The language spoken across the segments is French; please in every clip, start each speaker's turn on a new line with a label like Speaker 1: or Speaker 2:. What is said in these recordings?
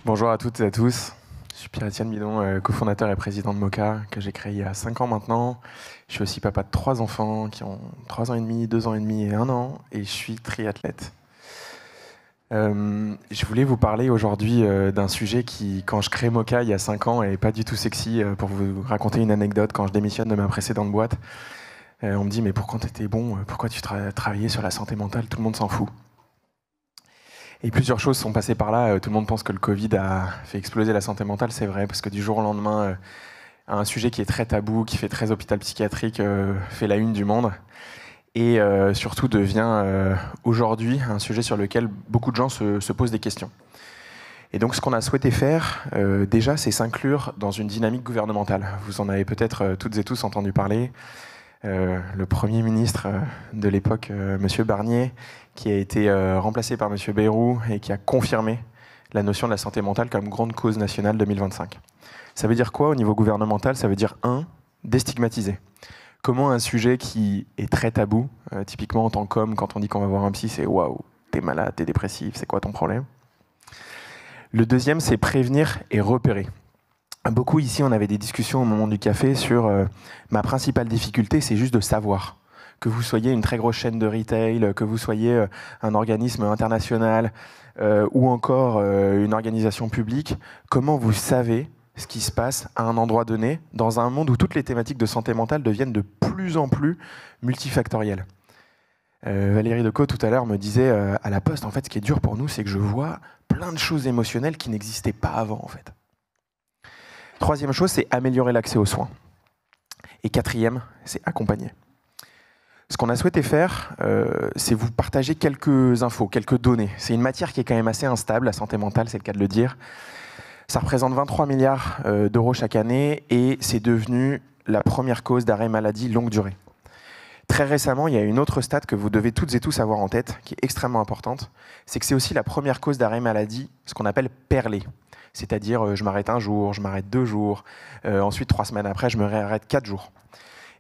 Speaker 1: Bonjour à toutes et à tous. Je suis Pierre-Étienne Bidon, cofondateur et président de Moka, que j'ai créé il y a 5 ans maintenant. Je suis aussi papa de 3 enfants qui ont 3 ans et demi, 2 ans et demi et 1 an, et je suis triathlète. Je voulais vous parler aujourd'hui d'un sujet qui, quand je crée Moka il y a 5 ans, n'est pas du tout sexy. Pour vous raconter une anecdote, quand je démissionne de ma précédente boîte, on me dit « Mais pourquoi t'étais bon? Pourquoi tu travaillais sur la santé mentale? Tout le monde s'en fout. » Et plusieurs choses sont passées par là. Tout le monde pense que le Covid a fait exploser la santé mentale. C'est vrai, parce que du jour au lendemain, un sujet qui est très tabou, qui fait très hôpital psychiatrique, fait la une du monde. Et surtout devient aujourd'hui un sujet sur lequel beaucoup de gens se posent des questions. Et donc ce qu'on a souhaité faire, déjà, c'est s'inclure dans une dynamique gouvernementale. Vous en avez peut-être toutes et tous entendu parler. Le Premier ministre de l'époque, M. Barnier, qui a été remplacé par M. Bayrou et qui a confirmé la notion de la santé mentale comme grande cause nationale 2025. Ça veut dire quoi au niveau gouvernemental? Ça veut dire, déstigmatiser. Comment un sujet qui est très tabou, typiquement en tant qu'homme, quand on dit qu'on va voir un psy, c'est « waouh, t'es malade, t'es dépressif, c'est quoi ton problème ?» Le deuxième, c'est prévenir et repérer. Beaucoup ici, on avait des discussions au moment du café sur ma principale difficulté, c'est juste de savoir. Que vous soyez une très grosse chaîne de retail, que vous soyez un organisme international ou encore une organisation publique, comment vous savez ce qui se passe à un endroit donné, dans un monde où toutes les thématiques de santé mentale deviennent de plus en plus multifactorielles. Valérie Decaux, tout à l'heure, me disait à la Poste, en fait, ce qui est dur pour nous, c'est que je vois plein de choses émotionnelles qui n'existaient pas avant, en fait. Troisième chose, c'est améliorer l'accès aux soins. Et quatrième, c'est accompagner. Ce qu'on a souhaité faire, c'est vous partager quelques infos, quelques données. C'est une matière qui est quand même assez instable, la santé mentale, c'est le cas de le dire. Ça représente 23 milliards d'euros chaque année et c'est devenu la première cause d'arrêt maladie longue durée. Très récemment, il y a une autre stat que vous devez toutes et tous avoir en tête, qui est extrêmement importante, c'est que c'est aussi la première cause d'arrêt maladie, ce qu'on appelle perlé. C'est-à-dire, je m'arrête un jour, je m'arrête 2 jours, ensuite 3 semaines après, je me réarrête 4 jours.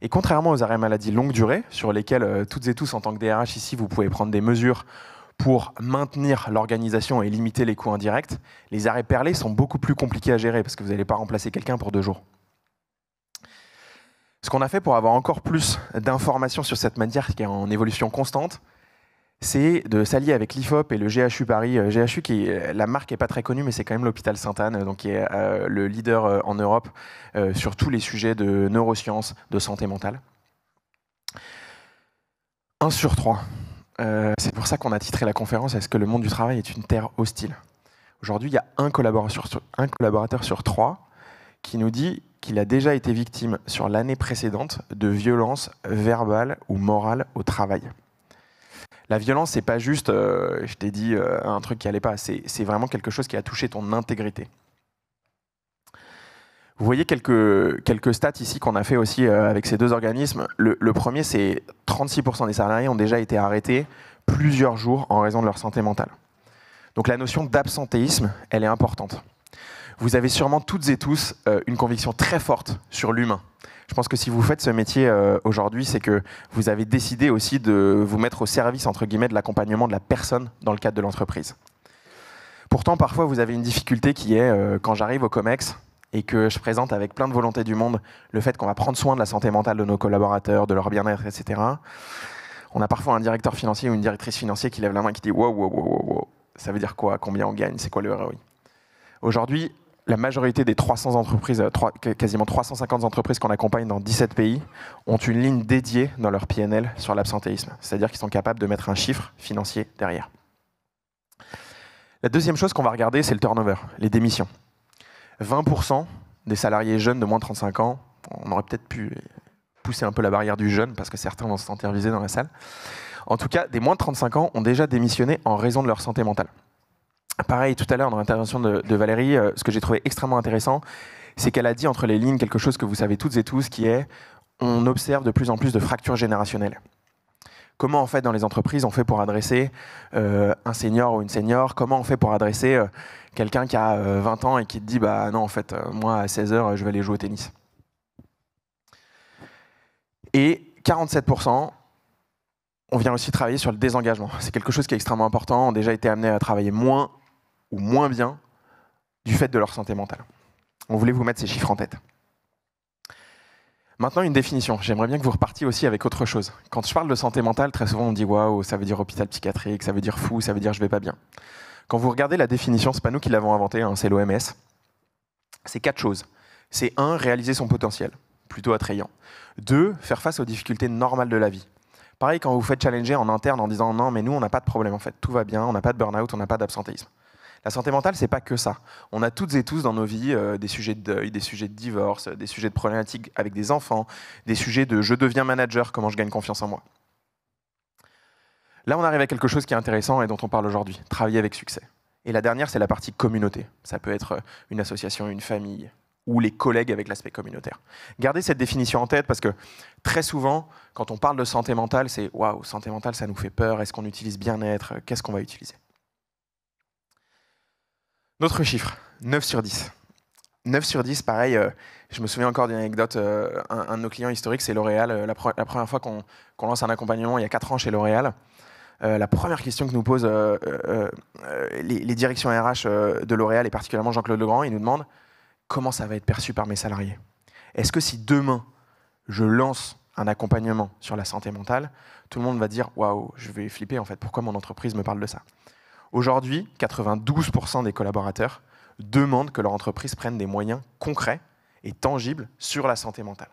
Speaker 1: Et contrairement aux arrêts maladie longue durée, sur lesquels toutes et tous, en tant que DRH ici, vous pouvez prendre des mesures pour maintenir l'organisation et limiter les coûts indirects, les arrêts perlés sont beaucoup plus compliqués à gérer parce que vous n'allez pas remplacer quelqu'un pour 2 jours. Ce qu'on a fait pour avoir encore plus d'informations sur cette matière qui est en évolution constante, c'est de s'allier avec l'IFOP et le GHU Paris. GHU, la marque n'est pas très connue, mais c'est quand même l'hôpital Sainte-Anne, donc qui est le leader en Europe sur tous les sujets de neurosciences, de santé mentale. 1 sur 3. C'est pour ça qu'on a titré la conférence « Est-ce que le monde du travail est une terre hostile ?» Aujourd'hui, il y a un collaborateur sur 3 qui nous dit qu'il a déjà été victime sur l'année précédente de violences verbales ou morales au travail. La violence, c'est pas juste, je t'ai dit un truc qui allait pas, c'est vraiment quelque chose qui a touché ton intégrité. Vous voyez quelques stats ici qu'on a fait aussi avec ces 2 organismes. Le premier, c'est 36% des salariés ont déjà été arrêtés plusieurs jours en raison de leur santé mentale. Donc la notion d'absentéisme, elle est importante. Vous avez sûrement toutes et tous une conviction très forte sur l'humain. Je pense que si vous faites ce métier aujourd'hui, c'est que vous avez décidé aussi de vous mettre au service, entre guillemets, de l'accompagnement de la personne dans le cadre de l'entreprise. Pourtant, parfois, vous avez une difficulté qui est, quand j'arrive au COMEX et que je présente avec plein de volonté du monde le fait qu'on va prendre soin de la santé mentale de nos collaborateurs, de leur bien-être, etc. On a parfois un directeur financier ou une directrice financière qui lève la main et qui dit « wow, ça veut dire quoi? Combien on gagne? C'est quoi le ROI ?» Aujourd'hui, la majorité des 300 entreprises, quasiment 350 entreprises qu'on accompagne dans 17 pays, ont une ligne dédiée dans leur PNL sur l'absentéisme. C'est-à-dire qu'ils sont capables de mettre un chiffre financier derrière. La deuxième chose qu'on va regarder, c'est le turnover, les démissions. 20% des salariés jeunes de moins de 35 ans, on aurait peut-être pu pousser un peu la barrière du jeune, parce que certains vont se sentir visés dans la salle. En tout cas, des moins de 35 ans ont déjà démissionné en raison de leur santé mentale. Pareil, tout à l'heure, dans l'intervention de Valérie, ce que j'ai trouvé extrêmement intéressant, c'est qu'elle a dit entre les lignes quelque chose que vous savez toutes et tous, qui est on observe de plus en plus de fractures générationnelles. Comment, en fait, dans les entreprises, on fait pour adresser un senior ou une senior? Comment on fait pour adresser quelqu'un qui a 20 ans et qui te dit « bah non, en fait, moi, à 16h, je vais aller jouer au tennis ». Et 47%, on vient aussi travailler sur le désengagement. C'est quelque chose qui est extrêmement important. On a déjà été amené à travailler moins ou moins bien du fait de leur santé mentale. On voulait vous mettre ces chiffres en tête. Maintenant, une définition. J'aimerais bien que vous repartiez aussi avec autre chose. Quand je parle de santé mentale, très souvent on dit « waouh, ça veut dire hôpital psychiatrique, ça veut dire fou, ça veut dire je vais pas bien ». Quand vous regardez la définition, c'est pas nous qui l'avons inventée, hein, c'est l'OMS. C'est 4 choses. C'est 1, réaliser son potentiel, plutôt attrayant. 2, faire face aux difficultés normales de la vie. Pareil, quand vous faites challenger en interne en disant « non, mais nous, on n'a pas de problème en fait, tout va bien, on n'a pas de burn-out, on n'a pas d'absentéisme ». La santé mentale, c'est pas que ça. On a toutes et tous dans nos vies des sujets de deuil, des sujets de divorce, des sujets de problématiques avec des enfants, des sujets de « je deviens manager, comment je gagne confiance en moi ». Là, on arrive à quelque chose qui est intéressant et dont on parle aujourd'hui, travailler avec succès. Et la dernière, c'est la partie communauté. Ça peut être une association, une famille, ou les collègues avec l'aspect communautaire. Gardez cette définition en tête parce que très souvent, quand on parle de santé mentale, c'est « waouh, santé mentale, ça nous fait peur, est-ce qu'on utilise bien-être, qu'est-ce qu'on va utiliser ?» Notre chiffre, 9 sur 10. 9 sur 10, pareil, je me souviens encore d'une anecdote, un de nos clients historiques, c'est L'Oréal. La première fois qu'on lance un accompagnement, il y a 4 ans chez L'Oréal, la première question que nous posent les directions RH de L'Oréal, et particulièrement Jean-Claude Legrand, ils nous demandent comment ça va être perçu par mes salariés. Est-ce que si demain, je lance un accompagnement sur la santé mentale, tout le monde va dire « waouh, je vais flipper en fait, pourquoi mon entreprise me parle de ça ?» Aujourd'hui, 92% des collaborateurs demandent que leur entreprise prenne des moyens concrets et tangibles sur la santé mentale.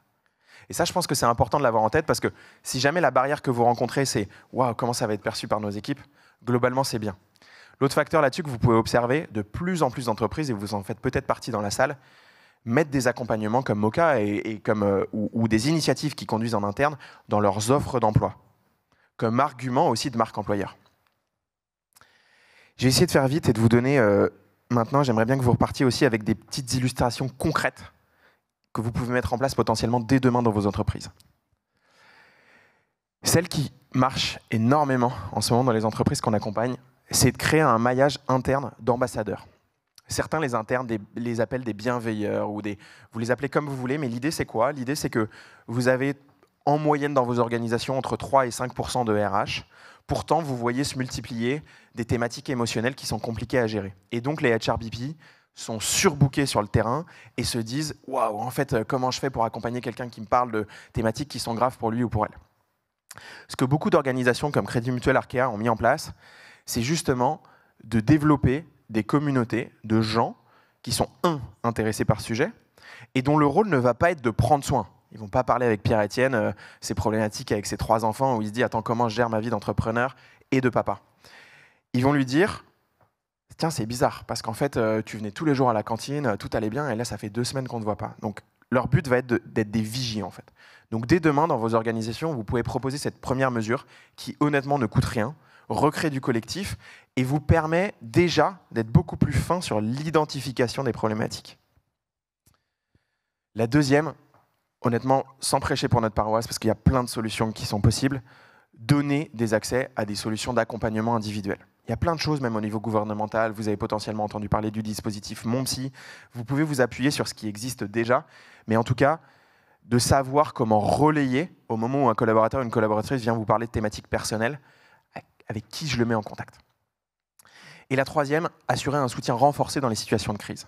Speaker 1: Et ça, je pense que c'est important de l'avoir en tête parce que si jamais la barrière que vous rencontrez, c'est « waouh, comment ça va être perçu par nos équipes », globalement, c'est bien. L'autre facteur là-dessus que vous pouvez observer, de plus en plus d'entreprises, et vous en faites peut-être partie dans la salle, mettent des accompagnements comme Moka ou des initiatives qui conduisent en interne dans leurs offres d'emploi, comme argument aussi de marque employeur. J'ai essayé de faire vite et de vous donner, maintenant, j'aimerais bien que vous repartiez aussi avec des petites illustrations concrètes que vous pouvez mettre en place potentiellement dès demain dans vos entreprises. Celle qui marche énormément en ce moment dans les entreprises qu'on accompagne, c'est de créer un maillage interne d'ambassadeurs. Certains les appellent des bienveilleurs, ou vous les appelez comme vous voulez, mais l'idée c'est quoi? L'idée c'est que vous avez en moyenne dans vos organisations entre 3 et 5% de RH. Pourtant, vous voyez se multiplier des thématiques émotionnelles qui sont compliquées à gérer. Et donc, les HRBP sont surbookés sur le terrain et se disent « waouh, en fait, comment je fais pour accompagner quelqu'un qui me parle de thématiques qui sont graves pour lui ou pour elle ?» Ce que beaucoup d'organisations comme Crédit Mutuel, Arkea ont mis en place, c'est justement de développer des communautés de gens qui sont, intéressés par ce sujet et dont le rôle ne va pas être de prendre soin. Ils ne vont pas parler avec Pierre-Étienne, ses problématiques avec ses 3 enfants, où il se dit « attends, comment je gère ma vie d'entrepreneur et de papa ?» Ils vont lui dire « tiens, c'est bizarre, parce qu'en fait, tu venais tous les jours à la cantine, tout allait bien, et là, ça fait 2 semaines qu'on ne te voit pas. » Donc, leur but va être d'être des vigies, en fait. Donc, dès demain, dans vos organisations, vous pouvez proposer cette première mesure qui, honnêtement, ne coûte rien, recrée du collectif, et vous permet déjà d'être beaucoup plus fin sur l'identification des problématiques. La deuxième, honnêtement, sans prêcher pour notre paroisse, parce qu'il y a plein de solutions qui sont possibles, donner des accès à des solutions d'accompagnement individuel. Il y a plein de choses, même au niveau gouvernemental. Vous avez potentiellement entendu parler du dispositif Mon Psy. Vous pouvez vous appuyer sur ce qui existe déjà, mais en tout cas, de savoir comment relayer au moment où un collaborateur ou une collaboratrice vient vous parler de thématiques personnelles, avec qui je le mets en contact. Et la troisième, assurer un soutien renforcé dans les situations de crise.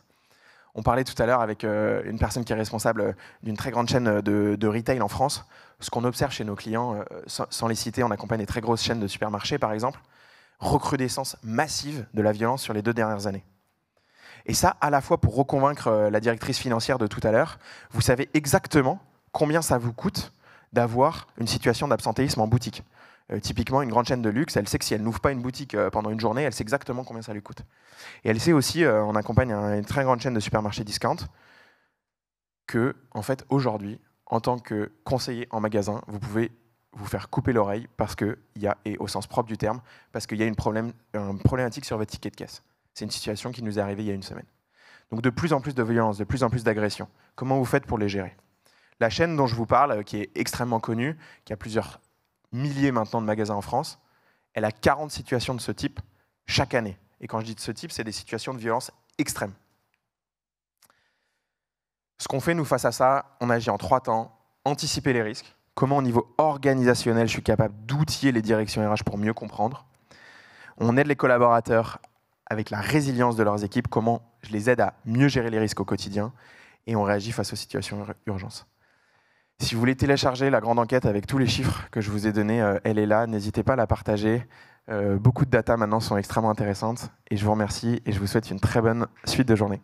Speaker 1: On parlait tout à l'heure avec une personne qui est responsable d'une très grande chaîne de retail en France. Ce qu'on observe chez nos clients, sans les citer, on accompagne des très grosses chaînes de supermarchés, par exemple, recrudescence massive de la violence sur les 2 dernières années. Et ça, à la fois pour reconvaincre la directrice financière de tout à l'heure, vous savez exactement combien ça vous coûte d'avoir une situation d'absentéisme en boutique. Typiquement, une grande chaîne de luxe, elle sait que si elle n'ouvre pas une boutique pendant une journée, elle sait exactement combien ça lui coûte. Et elle sait aussi, on accompagne une très grande chaîne de supermarchés discount, que, en fait, aujourd'hui, en tant que conseiller en magasin, vous pouvez vous faire couper l'oreille parce qu'il y a, et au sens propre du terme, parce qu'il y a une problématique sur votre ticket de caisse. C'est une situation qui nous est arrivée il y a une semaine. Donc de plus en plus de violence, de plus en plus d'agressions. Comment vous faites pour les gérer? La chaîne dont je vous parle, qui est extrêmement connue, qui a plusieurs milliers maintenant de magasins en France, elle a 40 situations de ce type chaque année. Et quand je dis de ce type, c'est des situations de violence extrêmes. Ce qu'on fait, nous, face à ça, on agit en 3 temps. Anticiper les risques. Comment, au niveau organisationnel, je suis capable d'outiller les directions RH pour mieux comprendre. On aide les collaborateurs avec la résilience de leurs équipes, comment je les aide à mieux gérer les risques au quotidien et on réagit face aux situations d'urgence. Si vous voulez télécharger la grande enquête avec tous les chiffres que je vous ai donnés, elle est là, n'hésitez pas à la partager. Beaucoup de data maintenant sont extrêmement intéressantes et je vous remercie et je vous souhaite une très bonne suite de journée.